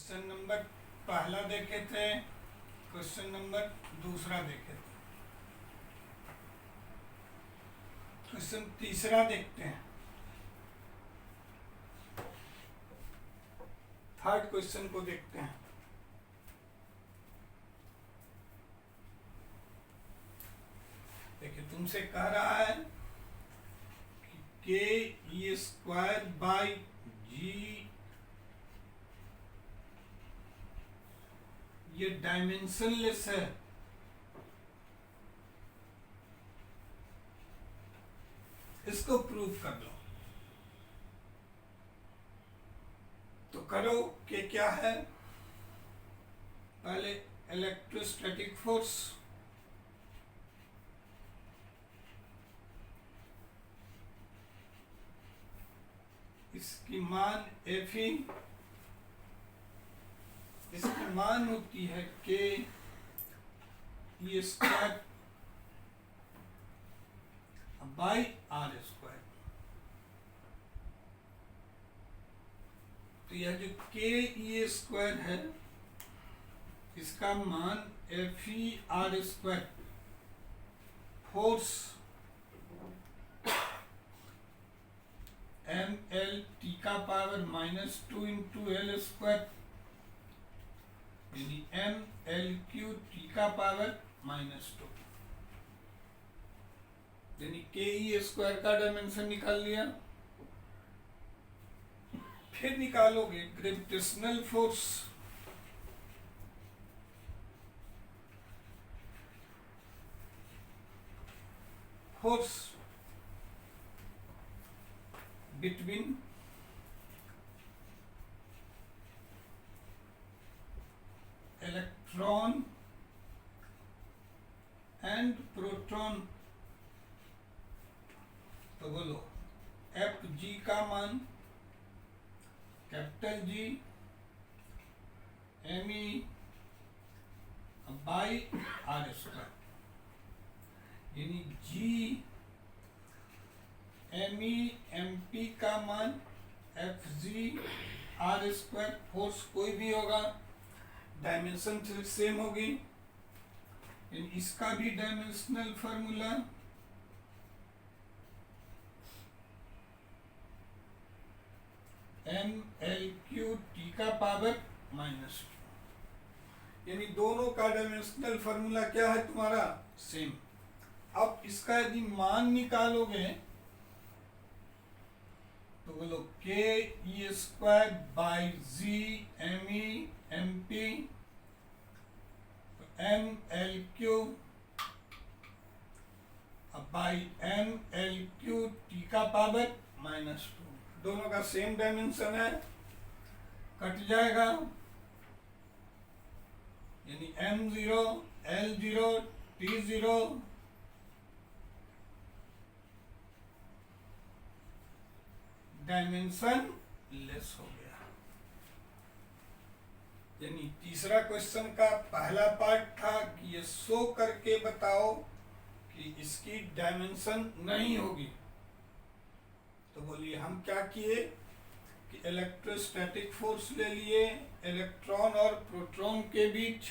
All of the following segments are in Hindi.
क्वेश्चन नंबर पहला देखे थे, क्वेश्चन नंबर दूसरा देखे थे, क्वेश्चन तीसरा देखते हैं। थर्ड क्वेश्चन को देखते हैं। देखिए तुमसे कह रहा है कि के स्क्वायर बाई जी ये डायमेंशनलेस है। इसको प्रूव कर लो। तो करो कि क्या है। पहले इलेक्ट्रोस्टैटिक फोर्स, इसकी मान एफ ई, इसकी मान होती है k E square by are square. तो यह जो के ई स्क्वायर है इसका मान F e r square force M L T का पावर -2 इंटू एल स्क्वायर यानी एम एल क्यू टी का पावर -2 यानी के ई स्क्वायर का डायमेंशन निकाल लिया। फिर निकालोगे gravitational force, force between electron and proton. तो बोलो एफ जी का मान capital G M E by are square यानी G M E M P का मान F G R square. Force कोई भी होगा, डायमेंशन सेम होगी। इसका भी dimensional formula M L Q T का पावर -2 यानी दोनों का डायमेंशनल फॉर्मूला क्या है तुम्हारा, सेम। अब इसका यदि मान निकालोगे तो बोलो K E square by G M E M P M L Q by M L Q T का पावर -2। दोनों का सेम डायमेंशन है, कट जाएगा यानी m0 l0 t0 dimension less हो गया। यानी तीसरा क्वेश्चन का पहला पार्ट था कि ये शो करके बताओ कि इसकी डायमेंशन नहीं होगी। तो बोलिए हम क्या किए कि इलेक्ट्रोस्टैटिक फोर्स ले लिए इलेक्ट्रॉन और प्रोटॉन के बीच,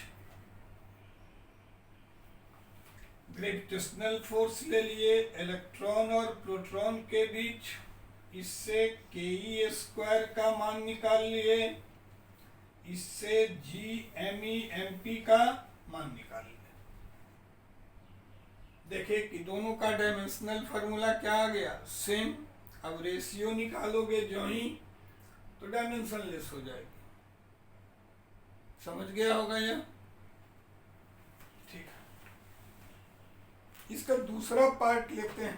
ग्रेविटेशनल फोर्स ले लिए इलेक्ट्रॉन और प्रोटॉन के बीच, इससे के ई स्क्वायर का मान निकाल लिए, इससे G M E M P का मान निकाल लिए। देखिए कि दोनों का डायमेंशनल फॉर्मूला क्या आ गया, सेम। अब रेशियो निकालोगे जो ही तो डायमेंशन लेस हो जाएगी। समझ गया होगा यह, ठीक है। इसका दूसरा पार्ट लेते हैं।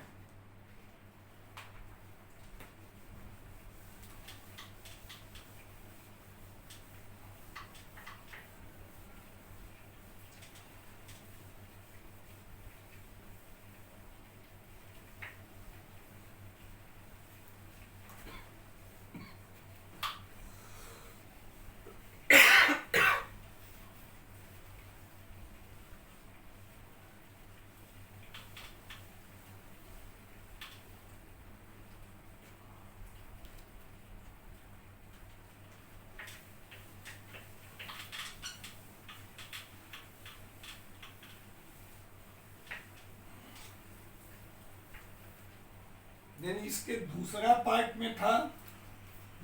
यानी इसके दूसरा पार्ट में था,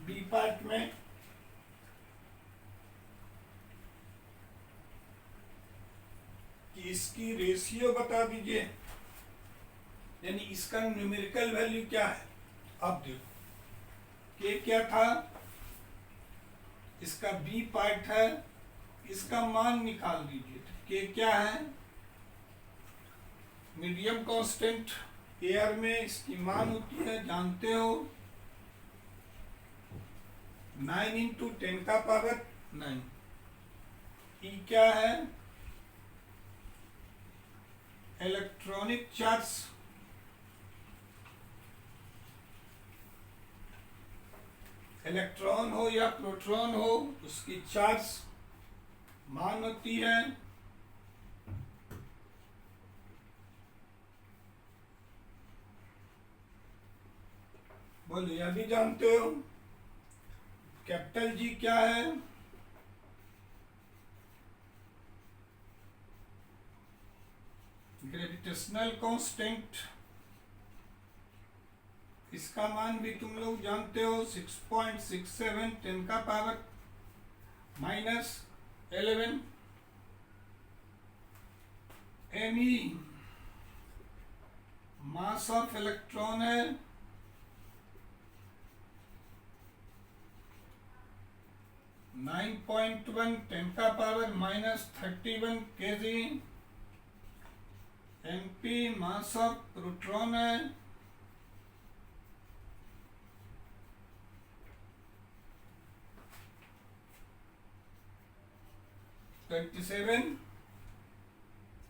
बी पार्ट में कि इसकी रेशियो बता दीजिए, यानी इसका न्यूमेरिकल वैल्यू क्या है। अब देखो के क्या था, इसका बी पार्ट है, इसका मान निकाल दीजिए। के क्या है, मीडियम कांस्टेंट एयर में इसकी मान होती है, जानते हो 9 इंटू 10 का पावर 9। ई क्या है, इलेक्ट्रॉनिक चार्ज, इलेक्ट्रॉन हो या प्रोटॉन हो उसकी चार्ज मान होती है बोलो, यह भी जानते हो। कैपिटल जी क्या है, ग्रेविटेशनल कांस्टेंट, इसका मान भी तुम लोग जानते हो 6.67 10 का power -11। ME mass of electron है, 9.1 10 का power -31 kg। MP mass of proton है, 27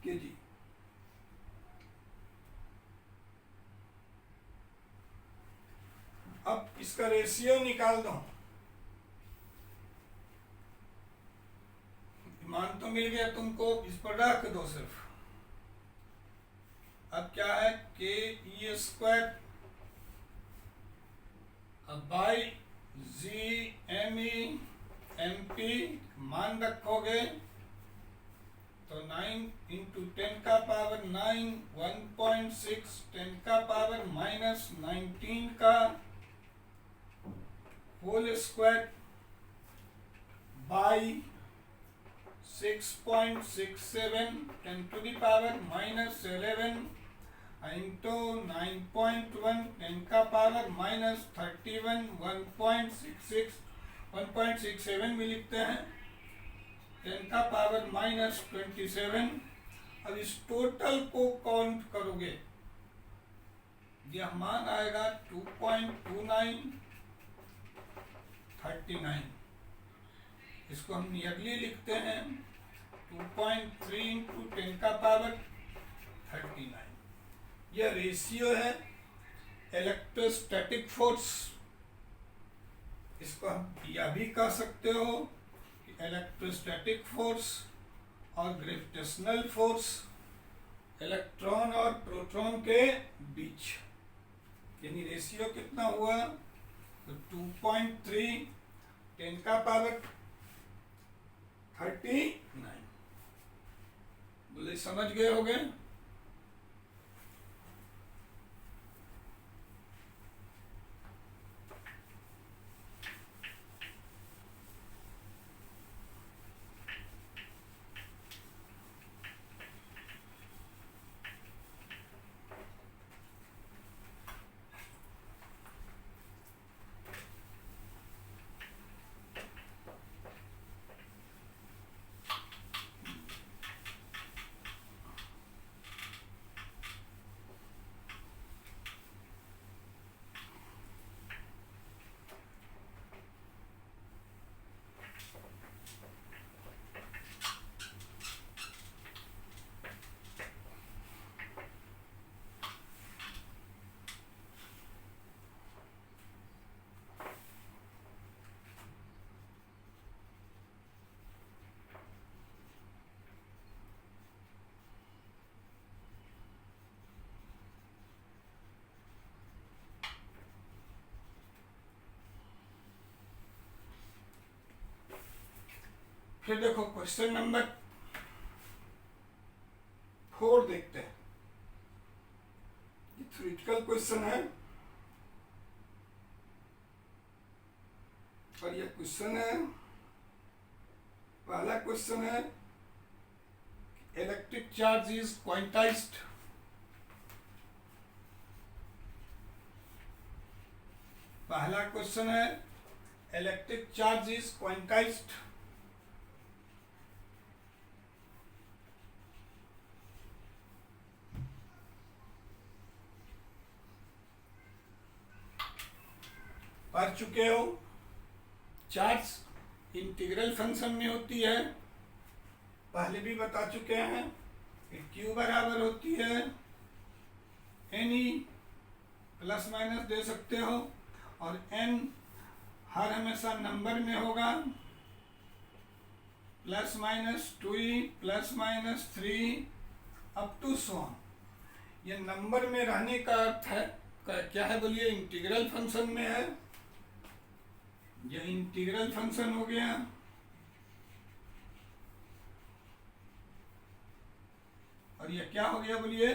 kg। अब इसका रेशियो निकाल दो, मान तो मिल गया तुमको, इस पर रख दो सिर्फ। अब क्या है, के ई स्क्वायर अब by G M E M P मान रखोगे तो 9 इंटू 10 का पावर 9, 1.6 10 का पावर -19 का whole square by 6.67 10 to the power -11 into 9.1 10 का पावर -31 1.67 में लिखते हैं, 10 का पावर -27। अब इस टोटल को काउंट करोगे, यह मान आएगा 2.2939। इसको हम नियरली लिखते हैं 2.3 इंटू 10 का पावर 39। यह रेशियो है इलेक्ट्रोस्टैटिक फोर्स। इसको हम यह भी कह सकते हो कि इलेक्ट्रोस्टैटिक फोर्स और ग्रेविटेशनल फोर्स इलेक्ट्रॉन और प्रोटॉन के बीच, यानी रेशियो कितना हुआ, तो 2.3 10 का पावर 39। बोले समझ गए होगे। फिर देखो क्वेश्चन नंबर 4 देखते हैं। ये थ्योरेटिकल क्वेश्चन है, और ये क्वेश्चन है, पहला क्वेश्चन है इलेक्ट्रिक चार्ज इज क्वांटाइज्ड। पहला क्वेश्चन है इलेक्ट्रिक चार्ज इज क्वांटाइज्ड। पढ़ चुके हो, चार्ज इंटीग्रल फंक्शन में होती है, पहले भी बता चुके हैं कि Q बराबर होती है NE, प्लस माइनस दे सकते हो, और N हर हमेशा नंबर में होगा, plus minus 2E plus minus 3 up to so on. ये नंबर में रहने का अर्थ है क्या है बोलिए, इंटीग्रल फंक्शन में है, ये इंटीग्रल फंक्शन हो गया। और ये क्या हो गया बोलिए,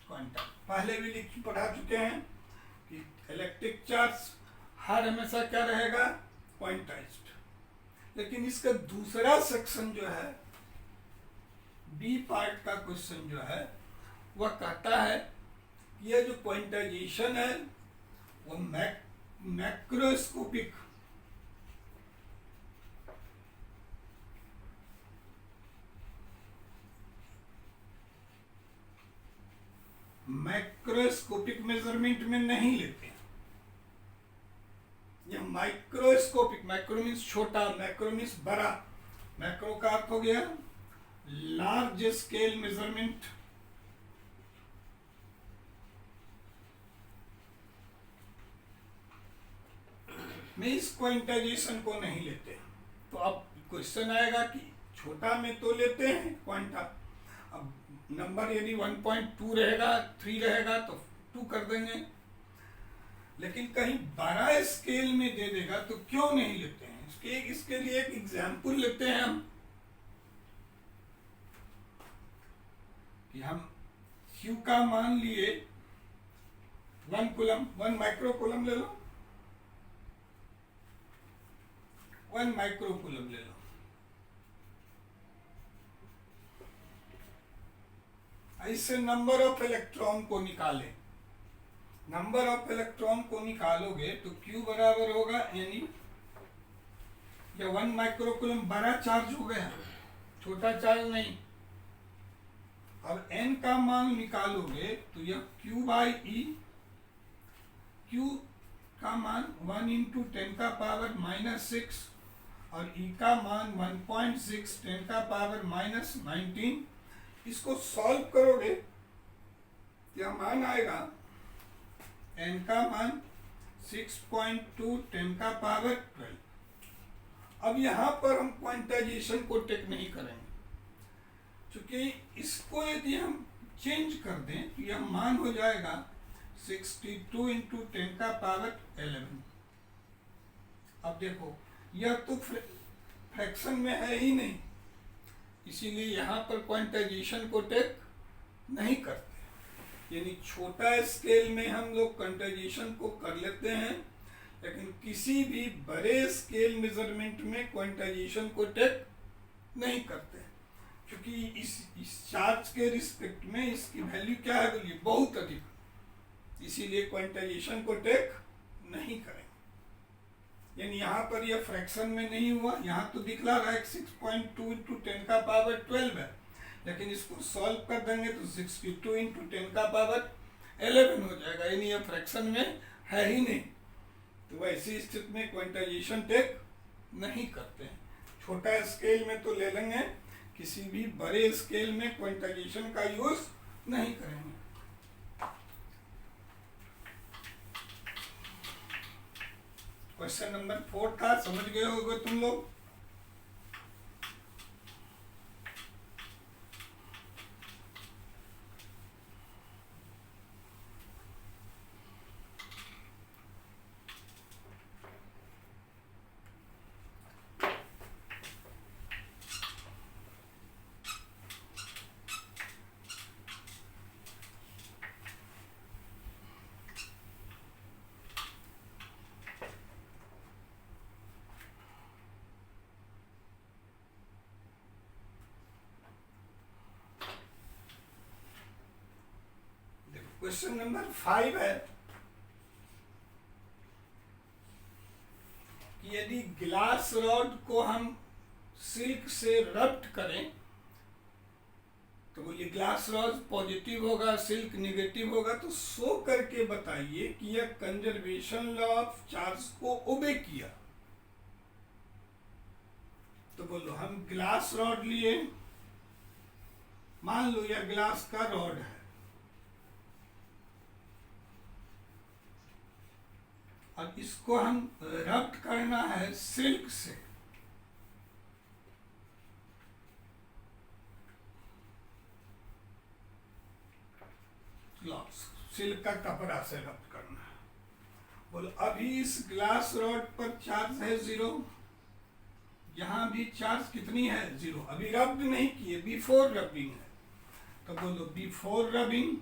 क्वांटम। पहले भी पढ़ा चुके हैं कि इलेक्ट्रिक चार्ज हर हमेशा क्या रहेगा, क्वांटाइज्ड। लेकिन इसका दूसरा सेक्शन जो है, बी पार्ट का क्वेश्चन जो है, वह कहता है कि यह जो क्वांटाइजेशन है वो मैक्रोस्कोपिक मेजरमेंट में नहीं लेते हैं। यह माइक्रोस्कोपिक, माइक्रो मीन्स छोटा, मैक्रो मीन्स बड़ा, मैक्रो का अर्थ हो गया लार्ज स्केल मेजरमेंट। में इस क्वांटाइजेशन को नहीं लेते। तो अब क्वेश्चन आएगा कि छोटा में तो लेते हैं क्वांटा, अब नंबर यदि 1.2 रहेगा, 3 रहेगा तो 2 कर देंगे, लेकिन कहीं बड़ा स्केल में दे देगा तो क्यों नहीं लेते हैं। इसके लिए एक एग्जाम्पल लेते हैं हम, कि हम Q का मान लिए 1 कूलम, 1 माइक्रो कूलम ले लो, 1 माइक्रो कूलम ले लो। ऐसे नंबर ऑफ इलेक्ट्रॉन को निकाले, नंबर ऑफ इलेक्ट्रॉन को निकालोगे तो Q बराबर होगा NE। या 1 माइक्रो कूलम बड़ा चार्ज हो गया, छोटा चार्ज नहीं। अब N का मान निकालोगे तो यह Q बाई E, Q का मान 1 इंटू 10 का पावर -6 और E का मान 1.6 10 का पावर -19। इसको सॉल्व करोगे क्या मान आएगा, N का मान 6.2 10 का पावर 12। अब यहाँ पर हम क्वांटाइजेशन को टेक नहीं करेंगे, क्योंकि इसको यदि हम चेंज कर दें तो यह मान हो जाएगा 62 इंटू 10 का पावर 11। अब देखो यह तो फ्रैक्शन में है ही नहीं, इसीलिए यहाँ पर क्वांटाइजेशन को टेक नहीं करते। यानी छोटा स्केल में हम लोग क्वांटाइजेशन को कर लेते हैं, लेकिन किसी भी बड़े स्केल मेजरमेंट में क्वांटाइजेशन को टेक नहीं करते, क्योंकि इस चार्ज के रिस्पेक्ट में इसकी वैल्यू क्या है बोलिए, बहुत अधिक, इसीलिए क्वांटाइजेशन को टेक नहीं करें। यानी यहाँ पर यह फ्रैक्शन में नहीं हुआ, यहाँ तो दिखला रहा है 6.2 इंटू 10 का पावर 12 है, लेकिन इसको सॉल्व कर देंगे तो 62 इंटू 10 का पावर 11 हो जाएगा, यानी यह फ्रैक्शन में है ही नहीं। तो वैसी स्थिति में क्वांटाइजेशन टेक नहीं करते हैं। छोटा स्केल में तो ले लेंगे, किसी भी बड़े स्केल में क्वांटाइजेशन का यूज नहीं करेंगे। क्वेश्चन नंबर 4 था, समझ गए होगे तुम लोग। क्वेश्चन नंबर 5 है कि यदि ग्लास रॉड को हम सिल्क से रब्ट करें तो बोलिए ग्लास रॉड पॉजिटिव होगा, सिल्क निगेटिव होगा, तो शो करके बताइए कि यह कंजर्वेशन लॉ ऑफ चार्ज को ओबे किया। तो बोलो हम ग्लास रॉड लिए, मान लो यह ग्लास का रॉड है और इसको हम रब्ट करना है सिल्क से। सिल्क का कपड़ा से रब्ट करना है। बोलो अभी इस ग्लास रॉड पर चार्ज है 0, यहां भी चार्ज कितनी है 0, अभी रब्ड नहीं किए, बिफोर रबिंग है। तो बोलो बिफोर रबिंग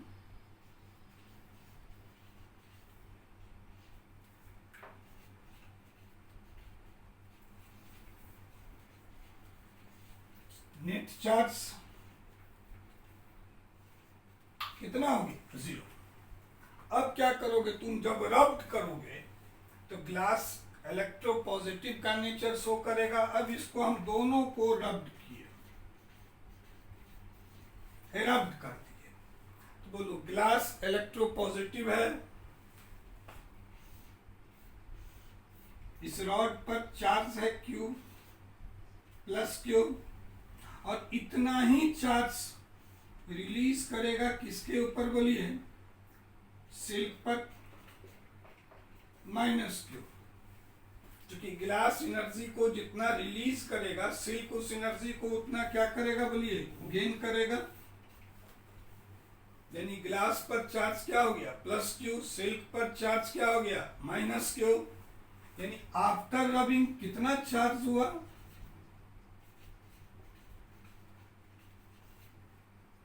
नेट चार्ज कितना होगी 0। अब क्या करोगे तुम, जब रब्ड करोगे तो ग्लास इलेक्ट्रोपॉजिटिव का नेचर शो करेगा। अब इसको हम दोनों को रब्ड किए, रब्ड कर दिए, तो बोलो ग्लास इलेक्ट्रोपॉजिटिव है, इस रॉड पर चार्ज है Q प्लस Q, और इतना ही चार्ज रिलीज करेगा किसके ऊपर बोलिए, सिल्क पर माइनस Q। क्योंकि ग्लास एनर्जी को जितना रिलीज करेगा सिल्क उस एनर्जी को उतना क्या करेगा बोलिए, गेन करेगा। यानी ग्लास पर चार्ज क्या हो गया प्लस Q, सिल्क पर चार्ज क्या हो गया माइनस Q। यानी आफ्टर रबिंग कितना चार्ज हुआ,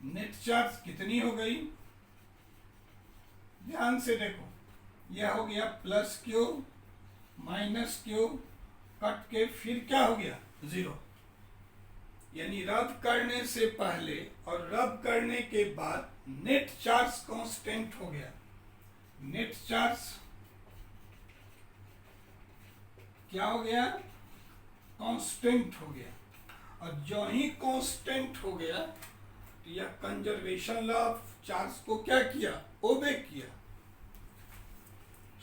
नेट चार्ज कितनी हो गई, ध्यान से देखो, यह हो गया plus Q minus Q, cut के फिर क्या हो गया 0। यानी रब करने से पहले और रब करने के बाद नेट चार्ज कांस्टेंट हो गया। नेट चार्ज क्या हो गया, कांस्टेंट हो गया। और जो ही कांस्टेंट हो गया तो यह कंजर्वेशन लॉ ऑफ चार्ज को क्या किया, ओबे किया।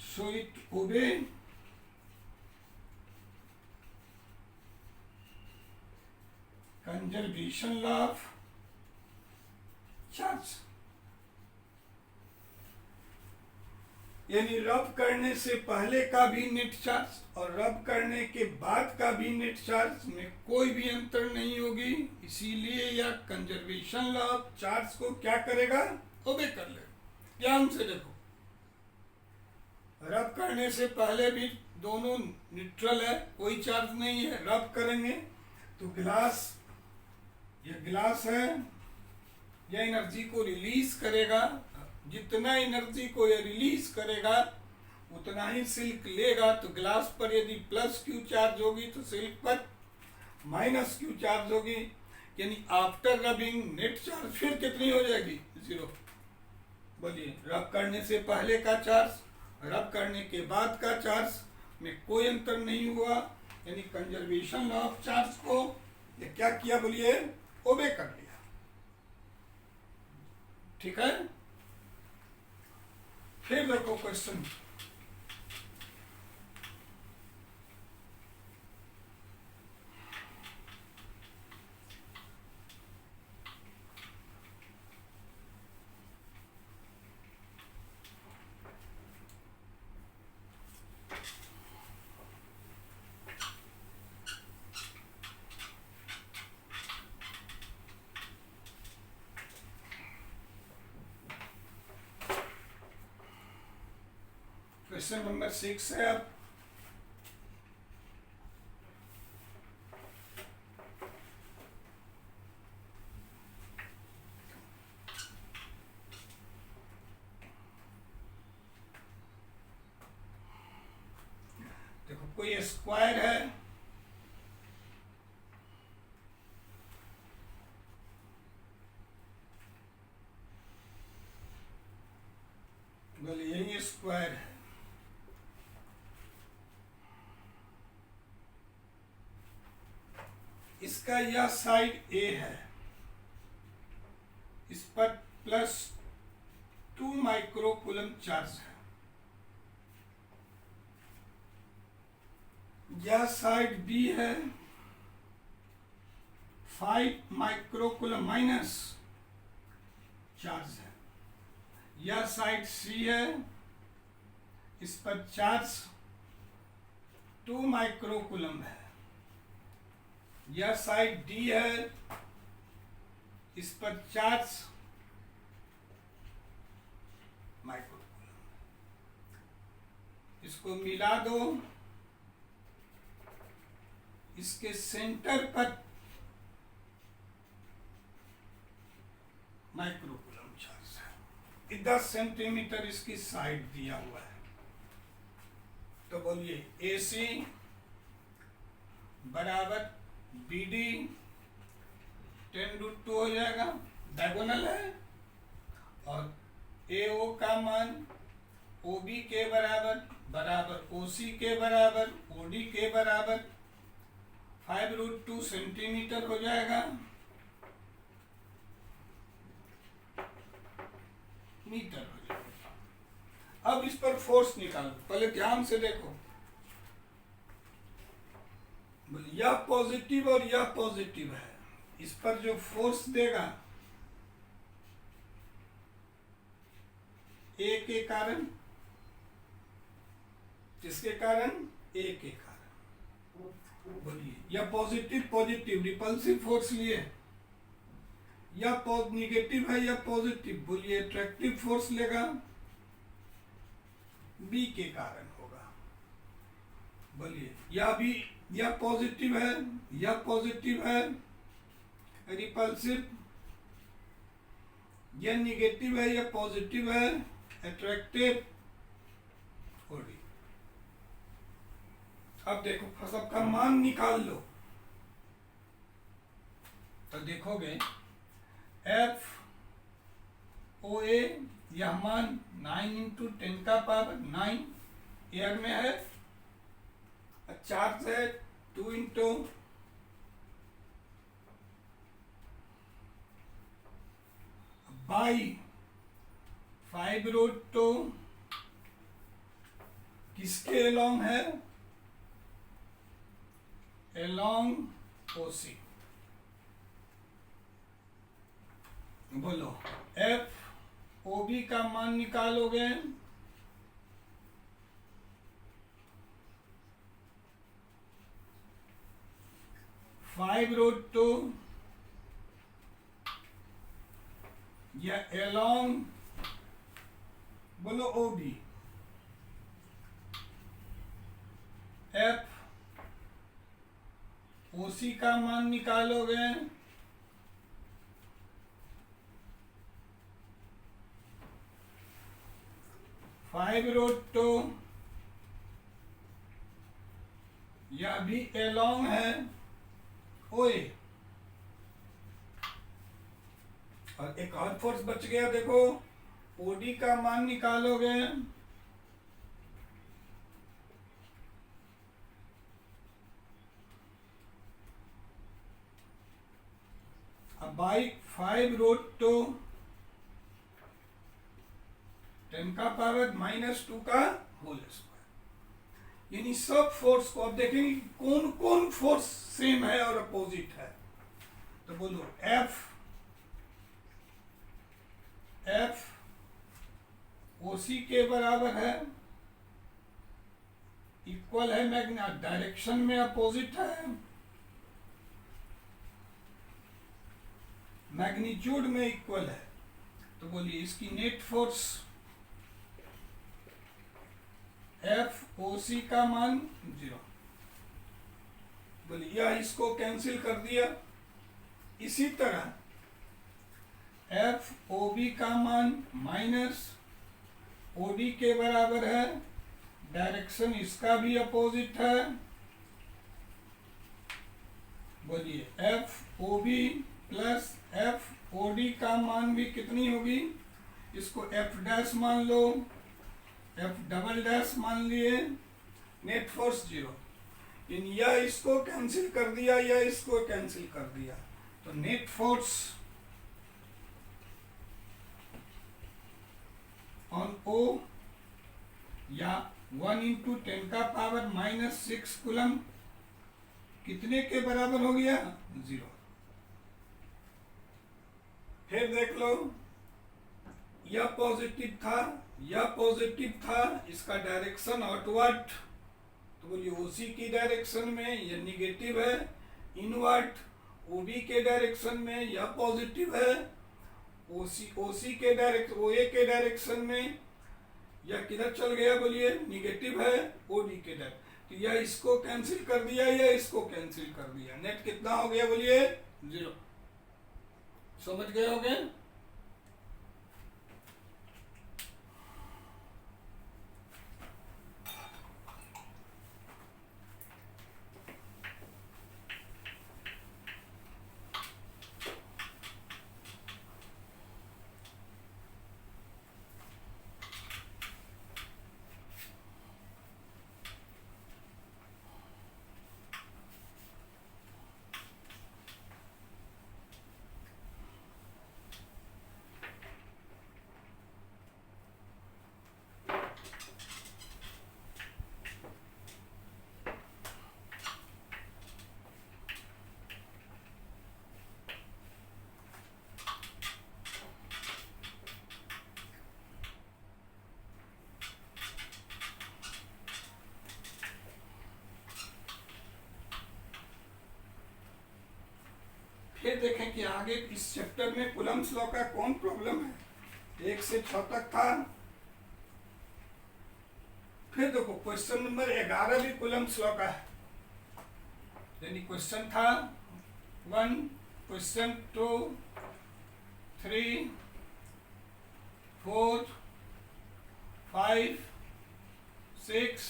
So it obey conservation law of charge. यानी रब करने से पहले का भी नेट चार्ज और रब करने के बाद का भी नेट चार्ज में कोई भी अंतर नहीं होगी, इसीलिए यह कंजर्वेशन लॉ ऑफ चार्ज को क्या करेगा, ओबे कर लेगा। ध्यान से देखो, रब करने से पहले भी दोनों न्यूट्रल है, कोई चार्ज नहीं है। रब करेंगे तो ग्लास, यह ग्लास है, यह एनर्जी को रिलीज करेगा, जितना एनर्जी को यह रिलीज करेगा उतना ही सिल्क लेगा। तो ग्लास पर यदि प्लस Q चार्ज होगी तो सिल्क पर माइनस Q चार्ज होगी। यानी आफ्टर रबिंग नेट चार्ज फिर कितनी हो जाएगी 0। बोलिए रब करने से पहले का चार्ज, रब करने के बाद का चार्ज में कोई अंतर नहीं हुआ। यानी कंजर्वेशन लॉ ऑफ चार्ज को ये क्या किया बोलिए, ओबे कर लिया। ठीक है, फिर देखो क्वेश्चन क्वेश्चन नंबर 6 है। अब देखो कोई स्क्वायर है, इसका यह साइड ए है, इस पर +2 माइक्रो कूलम चार्ज है। यह साइड बी है, 5 माइक्रो कूलम माइनस चार्ज है। यह साइड सी है, इस पर चार्ज 2 माइक्रो कूलम है। यह साइड डी है, इस पर चार्ज माइक्रो कूलम। इसको मिला दो, इसके सेंटर पर माइक्रो कूलम चार्ज है। 10 सेंटीमीटर इसकी साइड दिया हुआ है। तो बोलिए AC बराबर BD 10√2 हो जाएगा, डायगोनल है। और AO का मान OB के बराबर OC के बराबर OD के बराबर 5√2 सेंटीमीटर हो जाएगा, मीटर हो जाएगा। अब इस पर फोर्स निकालो, पहले ध्यान से देखो। यह पॉजिटिव और यह पॉजिटिव है, इस पर जो फोर्स देगा ए के कारण, किसके कारण? ए के कारण। बोलिए, यह पॉजिटिव पॉजिटिव रिपल्सिव फोर्स लिए, यह निगेटिव है या पॉजिटिव? बोलिए, अट्रैक्टिव फोर्स लेगा, बी के कारण होगा। बोलिए, यह पॉजिटिव है, यह पॉजिटिव है, रिपल्सिव। यह निगेटिव है या पॉजिटिव है, अट्रैक्टिव। ओडी। अब देखो, सबका मान निकाल लो। तो देखोगे FOA यह मान 9 × 10⁻⁹ एयर में है, चार्ज है 2 × बाई 5√2 किसके एलोंग है? Along OC। बोलो, FOB का मान निकालोगे, (5√2) या एलोंग, बोलो OB। FOC का मान निकालोगे, (5√2) यह भी एलोंग है OA। और एक और फोर्स बच गया, देखो OD का मान निकालोगे, अब बाई 5√2 10⁻⁻² का होल स्क्वायर। यानी सब फोर्स को अब देखेंगे कौन कौन फोर्स सेम है और अपोजिट है। तो बोलो, F OC के बराबर है, इक्वल है, डायरेक्शन में अपोजिट है, मैग्नीट्यूड में इक्वल है। तो बोलिए, इसकी नेट फोर्स FOC का मान 0। बोलिए, यह इसको कैंसिल कर दिया। इसी तरह FOB का मान -OD के बराबर है, डायरेक्शन इसका भी अपोजिट है। बोलिए, FOB प्लस FOD का मान भी कितनी होगी? इसको F' मान लो, F" मान लिए, नेट फोर्स 0। इन या इसको कैंसिल कर दिया या इसको कैंसिल कर दिया, तो नेट फोर्स ऑन ओ या 1 इंटू 10 का पावर -6 कूलम कितने के बराबर हो गया? 0। फिर देख लो, यह पॉजिटिव था, यह पॉजिटिव था, इसका डायरेक्शन आउटवर्ड, तो बोलिए ओसी की डायरेक्शन में यह निगेटिव है, इनवर्ड ओबी के डायरेक्शन में यह पॉजिटिव है, ओसी के डायरेक्शन, ओए के डायरेक्शन में यह किधर चल गया? बोलिए निगेटिव है, ओडी के डायरेक्शन, तो यह इसको कैंसिल कर दिया या इसको कैंसिल कर दिया, नेट कितना हो गया? बोलिए 0। समझ गए होंगे? फिर देखें कि आगे इस चैप्टर में कूलम्स लॉ का कौन प्रॉब्लम है, 1 से 6 तक था। फिर देखो क्वेश्चन नंबर 11 भी कूलम्स लॉ का है, यानी क्वेश्चन था 1, क्वेश्चन 2, 3, 4, 5, 6,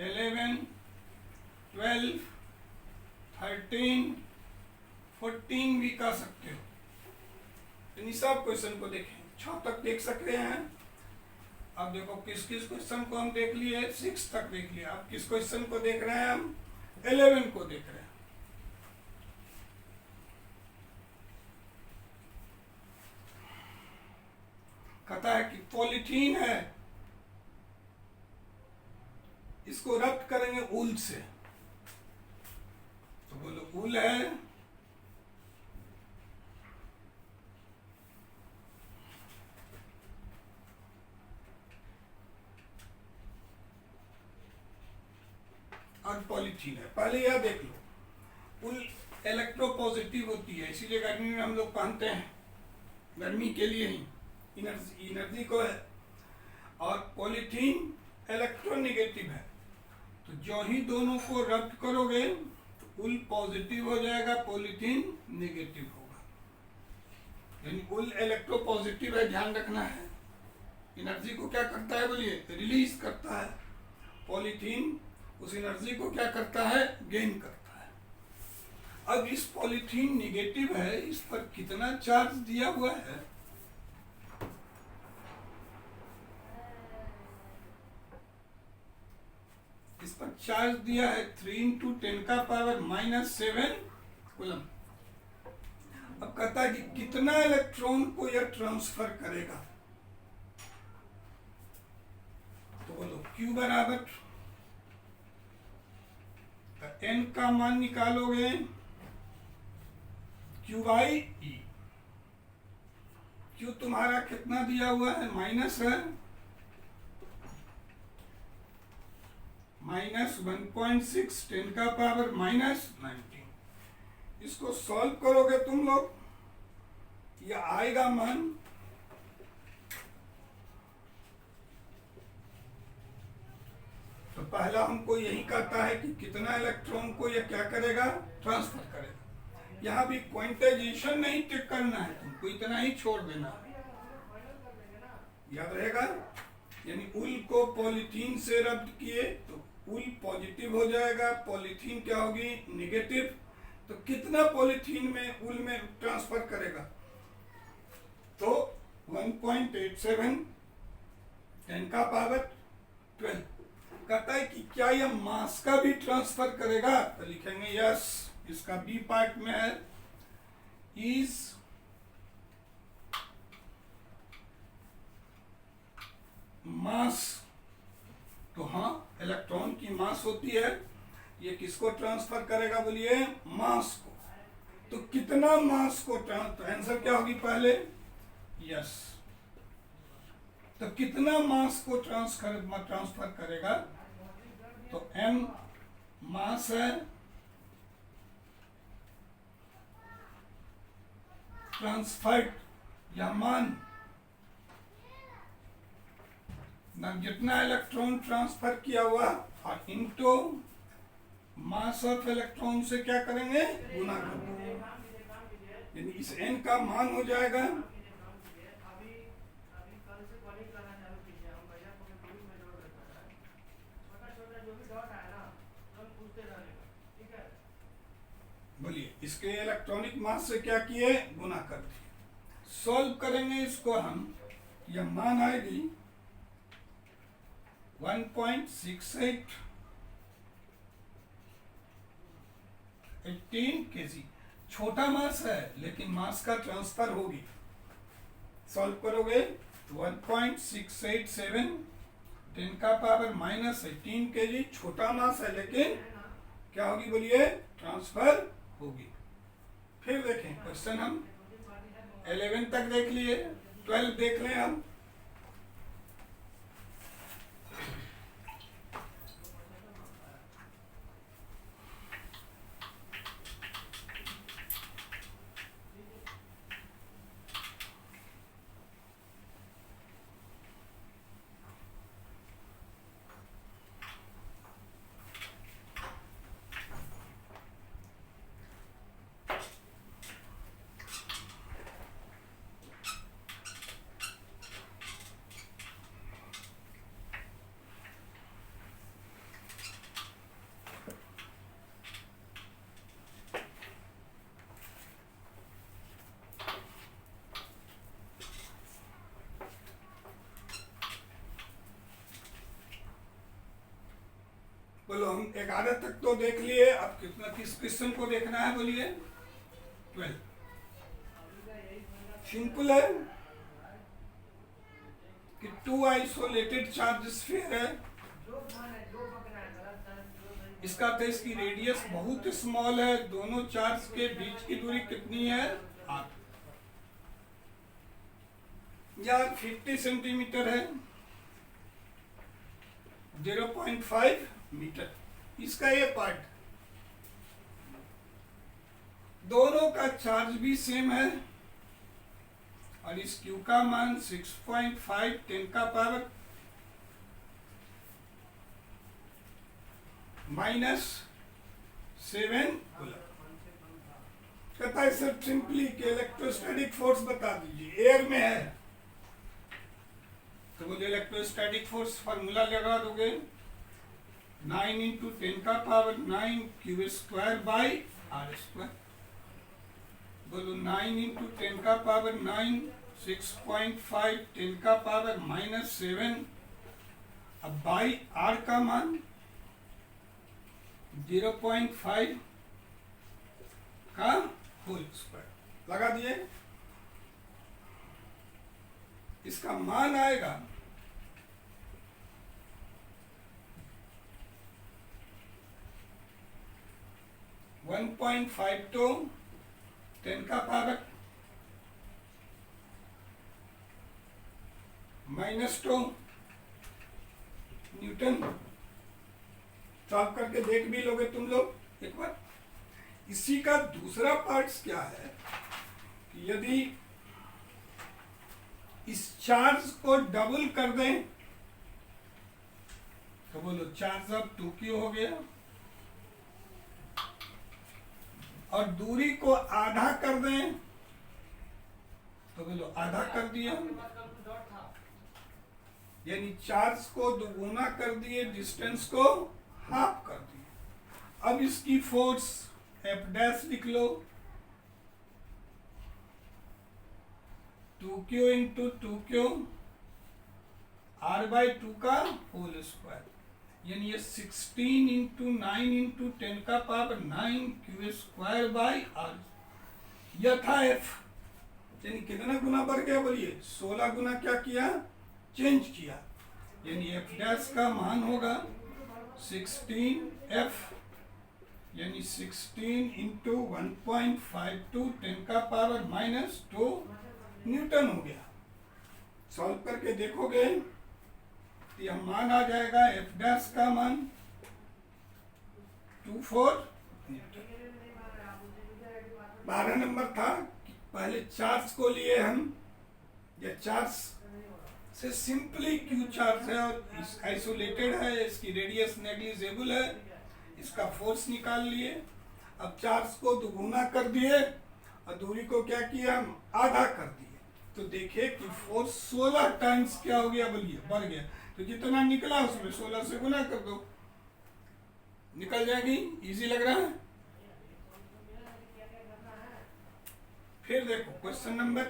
11, 12, 13, 14 भी कर सकते हो। इन सब क्वेश्चन को देखें, 6 तक देख सकते हैं। अब देखो किस किस क्वेश्चन को हम देख लिए, 6 तक देख लिया। अब किस क्वेश्चन को देख रहे हैं हम? 11 को देख रहे हैं। कहता है कि पॉलीथीन है, इसको रब्ट करेंगे ऊल से, तो बोलो ऊल है, और पॉलीथीन है। पहले यह देख लो, ऊल इलेक्ट्रोपॉजिटिव होती है, इसीलिए गर्मी में हम लोग पहनते हैं, गर्मी के लिए ही, एनर्जी को है। और पॉलीथीन इलेक्ट्रोनेगेटिव है, तो जो ही दोनों को रब्ट करोगे तो ऊल पॉजिटिव हो जाएगा, पॉलीथीन नेगेटिव होगा। यानी ऊल इलेक्ट्रोपॉजिटिव है, ध्यान रखना है। एनर्जी को क्या करता है? बोलिए रिलीज करता है। पॉलीथीन उस एनर्जी को क्या करता है? गेन करता है। अब इस पॉलीथीन नेगेटिव है, इस पर कितना चार्ज दिया हुआ है? इस पर चार्ज दिया है 3 इंटू 10 का पावर -7 कूलम। अब कहता है कि कितना इलेक्ट्रॉन को यह ट्रांसफर करेगा, तो बोलो Q बराबर, n का मान निकालोगे Q/E। Q तुम्हारा कितना दिया हुआ है? माइनस है, -1.6 10 का पावर -19। इसको सॉल्व करोगे तुम लोग, यह आएगा मान तो पहला हमको यही कहता है कि कितना इलेक्ट्रॉन को यह क्या करेगा? ट्रांसफर करेगा। यहाँ भी क्वांटाइजेशन नहीं चेक करना है तुमको, इतना ही छोड़ देना है, याद रहेगा। यानी ऊल को पॉलीथीन से रब्ट किए तो ऊल पॉजिटिव हो जाएगा, पॉलीथीन क्या होगी? नेगेटिव। तो कितना पॉलीथीन में ऊल में ट्रांसफर करेगा? तो 1.87 10 का पावर 12। कहता है कि क्या यह मास का भी ट्रांसफर करेगा, तो लिखेंगे यस, इसका बी पार्ट में है इज मास। तो हाँ, इलेक्ट्रॉन की मास होती है, ये किसको ट्रांसफर करेगा, बोलिए मास को। तो कितना मास को तो आंसर क्या होगी पहले, यस। तो कितना मास को ट्रांसफर करेगा, तो m मास है, ट्रांसफर्ड या मान ना, जितना इलेक्ट्रॉन ट्रांसफर किया हुआ और इनटू मास ऑफ इलेक्ट्रॉन से क्या करेंगे, गुना कर देंगे, यानी इस n का मान हो जाएगा बोलिए इसके इलेक्ट्रॉनिक मास से क्या किए, गुना कर दिए। सॉल्व करेंगे इसको हम, यह मान आएगी 1.68 18 kg। छोटा मास है लेकिन मास का ट्रांसफर होगी। सॉल्व करोगे तो 1.687 10 का पावर -18 kg, छोटा मास है लेकिन क्या होगी, बोलिए ट्रांसफर होगी। फिर देखें क्वेश्चन, हम 11 तक देख लिए, 12 देख लें हम। बोलो, हम 11 तक तो देख लिए, अब कितना किस क्वेश्चन को देखना है, बोलिए 12। सिंपल है कि 2 आइसोलेटेड चार्ज स्फीयर है, इसका तो इसकी रेडियस बहुत स्मॉल है, दोनों चार्ज के बीच की दूरी कितनी है, 8 या 50 सेंटीमीटर है, 0.5 मीटर। इसका ये पार्ट, दोनों का चार्ज भी सेम है और इस Q का मान 6.5 10 का पावर -7 कहता है सर सिंपली कि इलेक्ट्रोस्टैटिक फोर्स बता दीजिए, एयर में है, तो बोले इलेक्ट्रोस्टैटिक फोर्स फार्मूला लगा दोगे 9 × 10 का पावर 9 Q² / R²। बोलो 9 × 10 का पावर 9 6.5 10 का पावर -7, अब बाई R का मान 0.5 का होल स्क्वायर लगा दिए। इसका मान आएगा 1.52 10 का पावर -2 न्यूटन। सॉल्व करके देख भी लोगे तुम लोग एक बार। इसी का दूसरा पार्ट्स क्या है कि यदि इस चार्ज को डबल कर दें तो बोलो चार्ज अब 2Q हो गया, और दूरी को आधा कर दें तो बोलो आधा कर दिया, यानी चार्ज को दुगुना कर दिए, डिस्टेंस को हाफ कर दिए। अब इसकी फोर्स F' लिख लो, 2Q × 2Q R/2 का होल स्क्वायर। यानी ये 16 इंटू 9 इंटू 10 का power 9 Q square by R. यह था एफ, यानी कितना गुना बढ़ गया बोलिए, 16 गुना क्या किया, चेंज किया। यानी एफ डैश का मान होगा 16 एफ, यानी 16 इंटू 1.52 10 का पावर -2 न्यूटन हो गया। सॉल्व करके देखोगे तो यह मान आ जाएगा एफ डैश का मान 24 न्यूटन। 12 नंबर था कि पहले चार्ज को लिए हम, यह चार्ज से सिंपली क्यू चार्ज है और इस आइसोलेटेड है, इसकी रेडियस नेग्लिजिबल है, इसका फोर्स निकाल लिए। अब चार्ज को दुगुना कर दिए और दूरी को क्या किया, हम आधा कर दिए। तो देखिए कि फोर्स 16 टाइम्स क्या हो गया बोलिए, बढ़ गया। तो जितना निकला उसमें 16 से गुना कर दो, निकल जाएगी। इजी लग रहा है। फिर देखो क्वेश्चन नंबर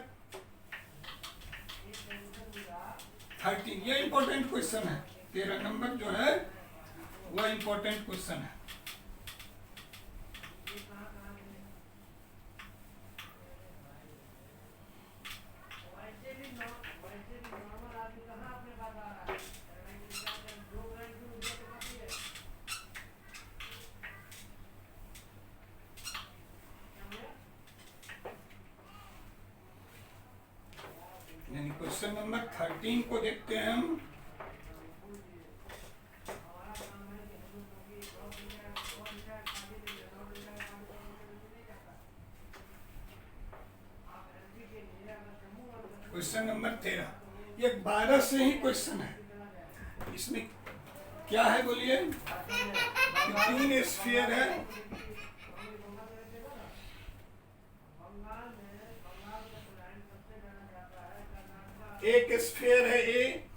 13, ये इंपॉर्टेंट क्वेश्चन है। 13 नंबर जो है वह इंपॉर्टेंट क्वेश्चन है। यानी क्वेश्चन नंबर 13 को देखते हैं हम। क्वेश्चन नंबर 13, ये 12 से ही क्वेश्चन है। इसमें क्या है बोलिए, 3 स्फीयर है, एक स्फीयर है ए,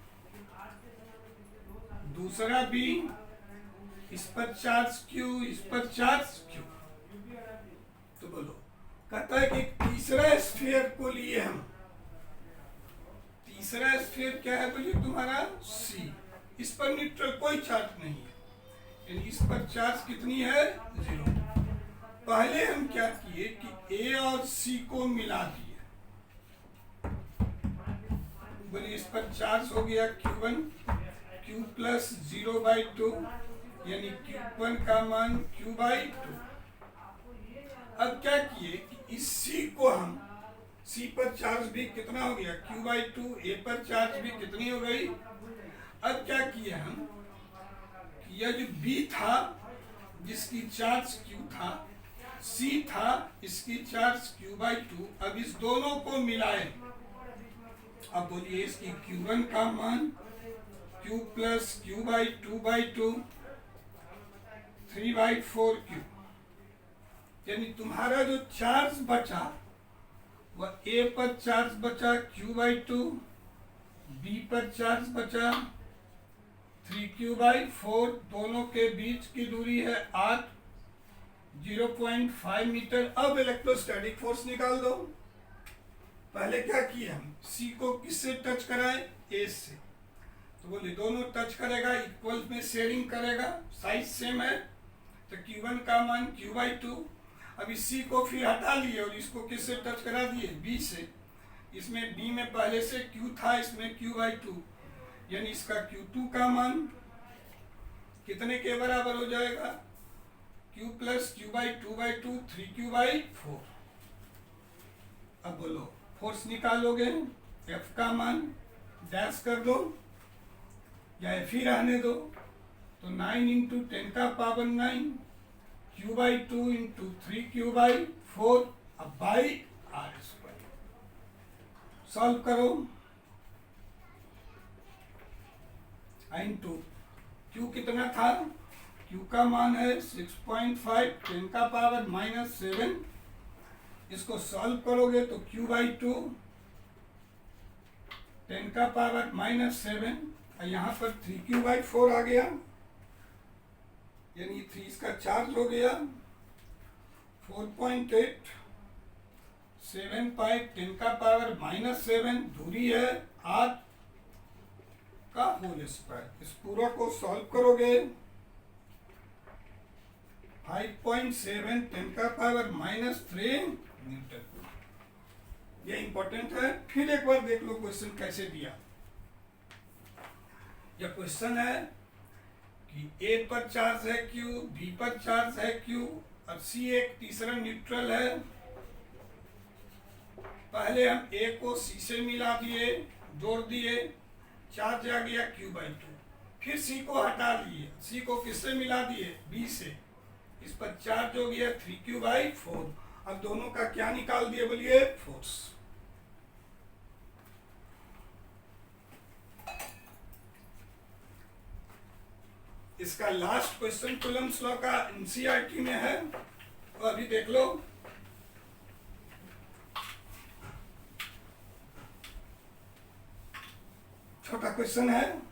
दूसरा बी, इस पर चार्ज क्यू, इस पर चार्ज क्यू। तो बोलो, कहता है कि तीसरा स्फीयर को लिए हम। तीसरा स्फीयर क्या है बोलिए तुम्हारा सी, इस पर न्यूट्रल कोई चार्ज नहीं है, यानी इस पर चार्ज कितनी है, 0। पहले हम क्या किए कि ए और सी को मिला दिए। बोलिए इस पर चार्ज हो गया Q1, Q प्लस 0/2, यानी Q1 का मान Q/2। अब क्या किए कि इस C को हम, C पर चार्ज भी कितना हो गया Q/2, A पर चार्ज भी कितनी हो गई। अब क्या किए हम कि यह जो B था जिसकी चार्ज Q था, C था इसकी चार्ज Q/2, अब इस दोनों को मिलाए। अब बोलिए इसकी Q1 का मान Q प्लस Q/2/2 3/4Q, यानी तुम्हारा जो चार्ज बचा वह A पर चार्ज बचा Q/2, B पर चार्ज बचा 3Q/4, दोनों के बीच की दूरी है 8, 0.5 मीटर। अब इलेक्ट्रोस्टैटिक फोर्स निकाल दो। पहले क्या किए हम, सी को किससे टच कराए, ए से। तो बोले दोनों टच करेगा, इक्वल में शेयरिंग करेगा, साइज सेम है, तो Q1 का मान Q/2। अब इस सी को फिर हटा लिए और इसको किससे टच करा दिए, बी से। इसमें बी में पहले से Q था, इसमें Q/2, यानी इसका Q2 का मान कितने के बराबर हो जाएगा, Q प्लस Q/2/2 3Q/4। अब बोलो फोर्स निकालोगे, एफ का मान डैश कर दो या एफ ही रहने दो। तो 9 इंटू 10 का पावर 9 Q/2 इंटू 3Q/4 अब बाई R²। सॉल्व करो। इंटू Q कितना था, Q का मान है 6.5, 10 का पावर -7। इसको सॉल्व करोगे तो Q/2 10 का पावर -7, और यहाँ पर 3Q/4 आ गया, यानी 3 इसका चार्ज हो गया 4.8, 7 पाई 10 का पावर -7, दूरी है 8, का होल स्क्वायर। इस पूरा को सॉल्व करोगे 5.7 10 का पावर -3 न्यूटन। ये इंपॉर्टेंट है। फिर एक बार देख लो क्वेश्चन कैसे दिया। यह क्वेश्चन है कि ए पर चार्ज है Q, बी पर चार्ज है Q और C एक तीसरा न्यूट्रल है। पहले हम A को C से मिला दिए, जोड़ दिए, चार्ज आ गया Q/2। फिर C को हटा लिए, C को किससे मिला दिए? B से। इस पर चार्ज हो गया 3Q/4। अब दोनों का क्या निकाल दिए बोलिए? फोर्स। इसका लास्ट क्वेश्चन कूलम्स लॉ का एनसीईआरटी में है, तो अभी देख लो। छोटा क्वेश्चन है।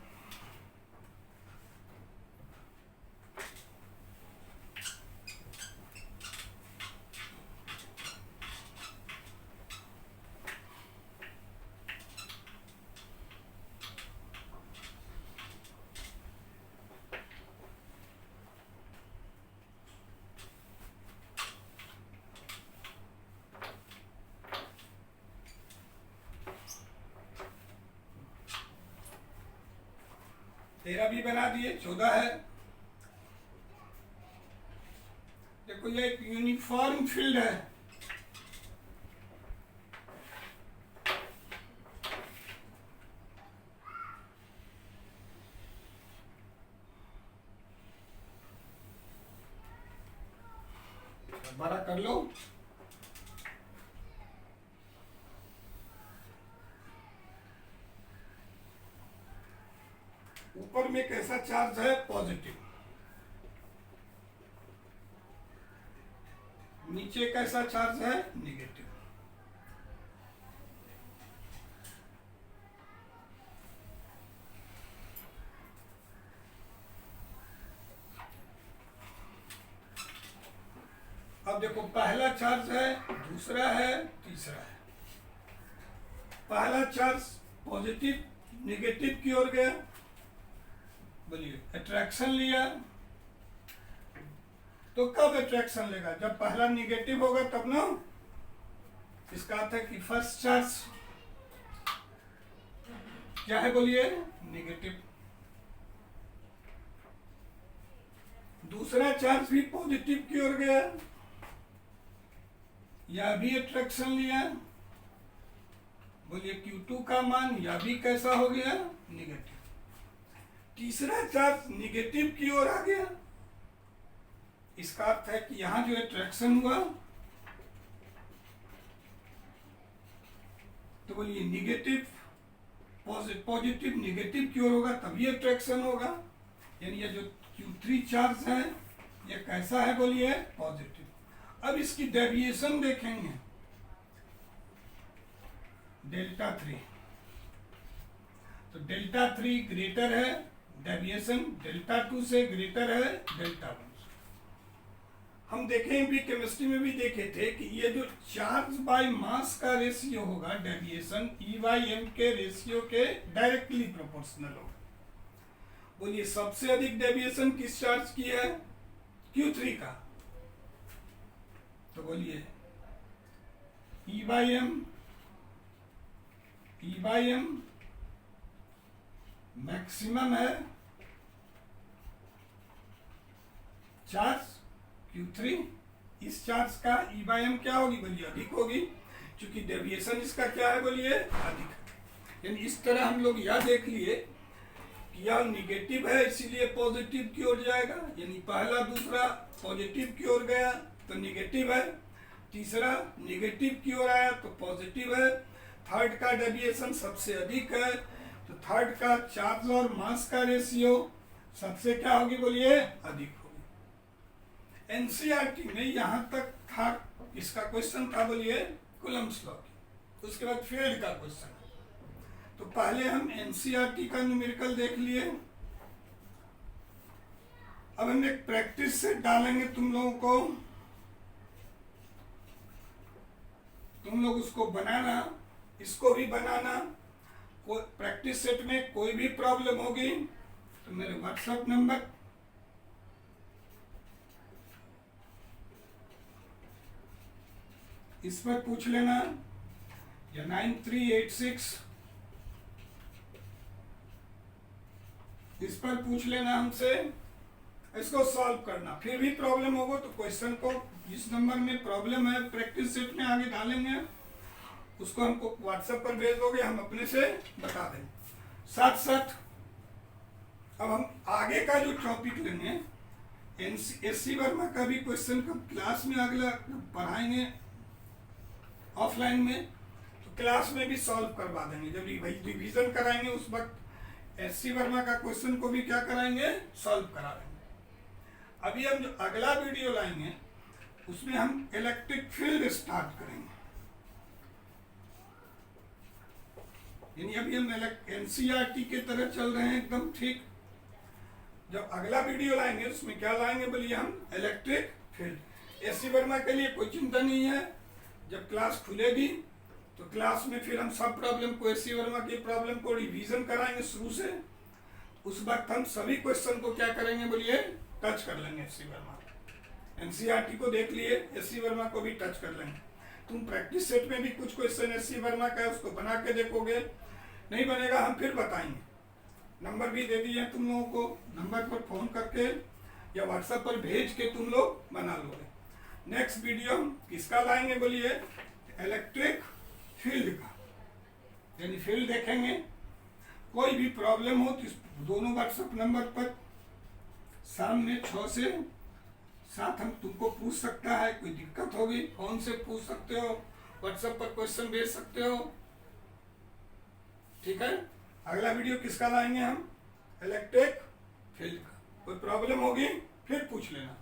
तेरह भी बना दिए, 14 है। देखो ये एक यूनिफॉर्म फील्ड है। बड़ा कर लो। ऊपर में कैसा चार्ज है? पॉजिटिव। नीचे कैसा चार्ज है? नेगेटिव। अब देखो पहला चार्ज है, दूसरा है, तीसरा है। पहला चार्ज पॉजिटिव नेगेटिव की ओर गया, बोलिए अट्रैक्शन लिया। तो कब अट्रैक्शन लेगा? जब पहला निगेटिव होगा तब ना। इसका अर्थ है कि फर्स्ट चार्ज क्या है बोलिए? नेगेटिव। दूसरा चार्ज भी पॉजिटिव की ओर गया, यह भी अट्रैक्शन लिया, बोलिए Q2 का मान यह भी कैसा हो गया? नेगेटिव। तीसरा चार्ज नेगेटिव की ओर आ गया, इसका अर्थ है कि यहां जो अट्रैक्शन हुआ तो बोलिए निगेटिव पॉजिटिव नेगेटिव की ओर होगा तभी अट्रैक्शन होगा। यानी ये जो Q3 चार्ज है ये कैसा है बोलिए? पॉजिटिव। अब इसकी डेविएशन देखेंगे, Δ3। तो Δ3 ग्रेटर है, डेविएशन Δ2 से ग्रेटर है Δ1। हम देखें भी, केमिस्ट्री में भी देखे थे कि ये जो चार्ज बाय मास का रेशियो होगा, डेविएशन E/m के रेशियो के डायरेक्टली प्रोपोर्शनल होगा। बोलिए सबसे अधिक डेविएशन किस चार्ज की है? Q3 का। तो बोलिए E/m मैक्सिमम है चार्ज Q3। इस चार्ज का E/m क्या होगी बोलिए? अधिक होगी, क्योंकि डेविएशन इसका क्या है बोलिए? अधिक। यानी इस तरह हम लोग यह देख लिए कि यह निगेटिव है इसीलिए पॉजिटिव की ओर जाएगा। यानी पहला दूसरा पॉजिटिव की ओर गया तो निगेटिव है, तीसरा निगेटिव की ओर आया तो पॉजिटिव है, थर्ड का डेविएशन सबसे अधिक है तो थर्ड का चार्ज और मास का रेशियो सबसे क्या होगी बोलिए? अधिक होगी। एनसीईआरटी में यहां तक था, इसका क्वेश्चन था बोलिए कूलम्स लॉ की। उसके बाद फील्ड का क्वेश्चन। तो पहले हम एनसीईआरटी का न्यूमेरिकल देख लिए। अब हम एक प्रैक्टिस से डालेंगे तुम लोगों को, तुम लोग उसको बनाना, इसको भी बनाना कोई प्रैक्टिस सेट में कोई भी प्रॉब्लम होगी तो मेरे व्हाट्सएप नंबर इस पर पूछ लेना, या 9386 इस पर पूछ लेना हमसे, इसको सॉल्व करना। फिर भी प्रॉब्लम होगा तो क्वेश्चन को जिस नंबर में प्रॉब्लम है प्रैक्टिस सेट में आगे डालेंगे, उसको हमको व्हाट्सएप पर भेज दोगे, हम अपने से बता देंगे। साथ साथ अब हम आगे का जो टॉपिक लेंगे, एससी वर्मा का भी क्वेश्चन का क्लास में अगला पढ़ाएंगे ऑफलाइन में, तो क्लास में भी सॉल्व करवा देंगे। जब रिवीजन कराएंगे उस वक्त एससी वर्मा का क्वेश्चन को भी क्या कराएंगे, सॉल्व करा देंगे। अभी हम जो अगला वीडियो लाएंगे उसमें हम इलेक्ट्रिक फील्ड स्टार्ट करेंगे, यानी अभी हम एनसीईआरटी के तरह चल रहे हैं एकदम ठीक। जब अगला वीडियो लाएंगे उसमें क्या लाएंगे बोलिए, हम इलेक्ट्रिक फील्ड। एससी वर्मा के लिए कोई चिंता नहीं है, जब क्लास खुलेगी तो क्लास में फिर हम सब प्रॉब्लम को, एससी वर्मा की प्रॉब्लम को रिवीजन कराएंगे शुरू से। उस वक्त हम सभी क्वेश्चन को क्या करेंगे बोलिए, टच कर लेंगे। एससी वर्मा एनसीईआरटी को देख लिए, एससी वर्मा को भी टच कर लेंगे। तुम प्रैक्टिस सेट में भी कुछ क्वेश्चन एससी वर्मा का है उसको बना के देखोगे, नहीं बनेगा हम फिर बताएंगे। नंबर भी दे दिए तुम लोगों को, नंबर पर फोन करके या व्हाट्सएप पर भेज के तुम लोग बना लोगे। नेक्स्ट वीडियो हम किसका लाएंगे बोलिए, इलेक्ट्रिक फील्ड का, यानी फील्ड देखेंगे। कोई भी प्रॉब्लम हो तो दोनों व्हाट्सएप नंबर पर शाम में 6 से 7 हम तुमको पूछ सकता है। कोई दिक्कत होगी फोन से पूछ सकते हो, व्हाट्सएप पर क्वेश्चन भेज सकते हो, ठीक है। अगला वीडियो किसका लाएंगे हम, इलेक्ट्रिक फील्ड का। कोई प्रॉब्लम होगी फिर पूछ लेना।